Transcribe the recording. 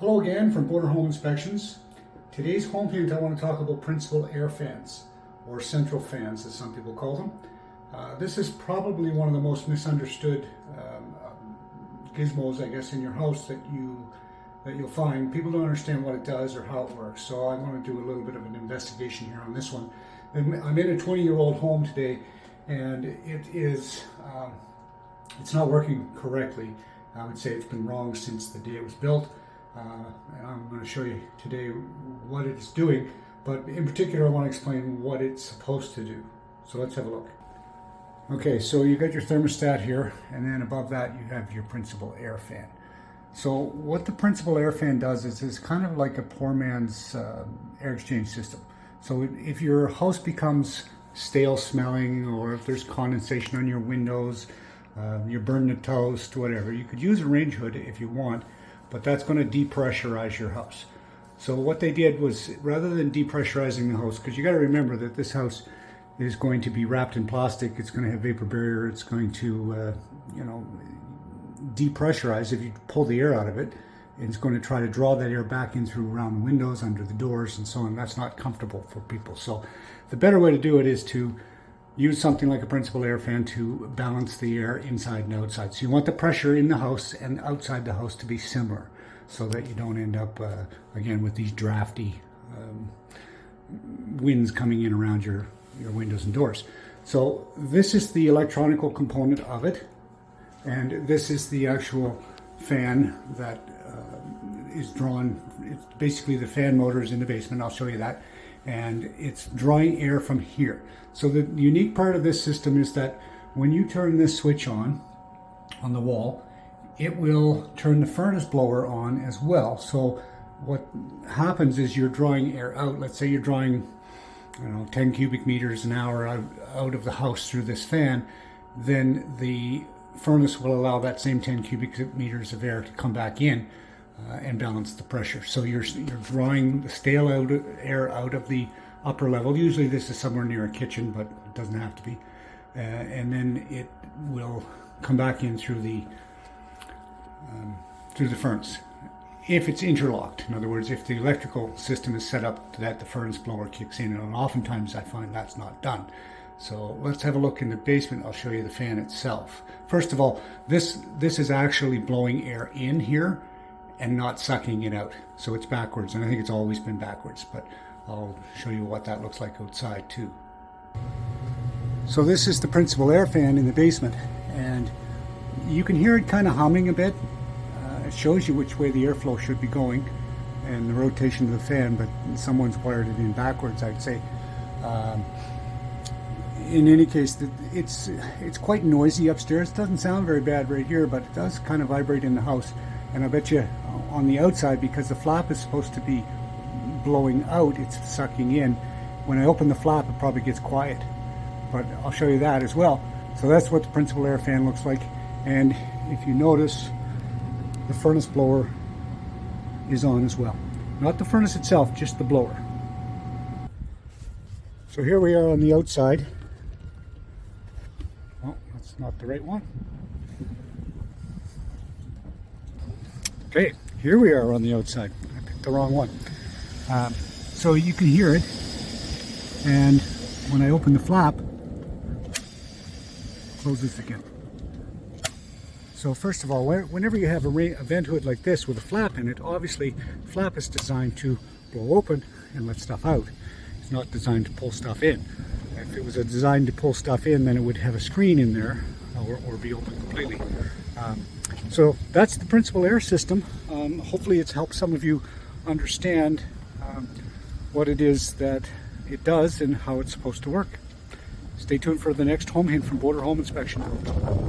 Hello again from Border Home Inspections. Today's home hint, I want to talk about principal air fans, or central fans as some people call them. This is probably one of the most misunderstood gizmos, I guess, in your house that you'll find. People don't understand what it does or how it works, so I want to do a little bit of an investigation here on this one. I'm in a 20-year-old home today, and it's not working correctly. I would say it's been wrong since the day it was built. And I'm going to show you today what it's doing, but in particular I want to explain what it's supposed to do. So let's have a look. Okay, so you got your thermostat here, and then above that you have your principal air fan. So what the principal air fan does is it's kind of like a poor man's air exchange system. So if your house becomes stale smelling, or if there's condensation on your windows, you're burning the toast, whatever, you could use a range hood if you want, but that's going to depressurize your house. So what they did was, rather than depressurizing the house, because you got to remember that this house is going to be wrapped in plastic, it's going to have vapor barrier, it's going to depressurize if you pull the air out of it. It's going to try to draw that air back in through around the windows, under the doors, and so on. That's not comfortable for people. So the better way to do it is to use something like a principal air fan to balance the air inside and outside. So you want the pressure in the house and outside the house to be similar, so that you don't end up, again, with these drafty winds coming in around your windows and doors. So this is the electronical component of it, and this is the actual fan that is drawn. It's basically the fan motors in the basement. I'll show you that. And it's drawing air from here. So the unique part of this system is that when you turn this switch on the wall, it will turn the furnace blower on as well. So what happens is you're drawing air out. Let's say you're drawing 10 cubic meters an hour out of the house through this fan, then the furnace will allow that same 10 cubic meters of air to come back in and balance the pressure. So you're drawing the stale air out of the upper level. Usually this is somewhere near a kitchen, but it doesn't have to be. And then it will come back in through the furnace. If it's interlocked, in other words, if the electrical system is set up that the furnace blower kicks in, and oftentimes I find that's not done. So let's have a look in the basement. I'll show you the fan itself. First of all, this is actually blowing air in here and not sucking it out. So it's backwards, and I think it's always been backwards, but I'll show you what that looks like outside too. So this is the principal air fan in the basement, and you can hear it kind of humming a bit. It shows you which way the airflow should be going and the rotation of the fan, but someone's wired it in backwards, I'd say. In any case, it's quite noisy upstairs. It doesn't sound very bad right here, but it does kind of vibrate in the house. And I bet you on the outside, because the flap is supposed to be blowing out, it's sucking in. When I open the flap, it probably gets quiet, but I'll show you that as well. So that's what the principal air fan looks like. And if you notice, the furnace blower is on as well. Not the furnace itself, just the blower. So here we are on the outside. Oh, that's not the right one. Okay, here we are on the outside. I picked the wrong one. So you can hear it, and when I open the flap, it closes again. So first of all, whenever you have a vent hood like this with a flap in it, obviously the flap is designed to blow open and let stuff out. It's not designed to pull stuff in. If it was designed to pull stuff in, then it would have a screen in there or be open completely. So that's the principal air system. Hopefully it's helped some of you understand what it is that it does and how it's supposed to work. Stay tuned for the next home hint from Border Home Inspection.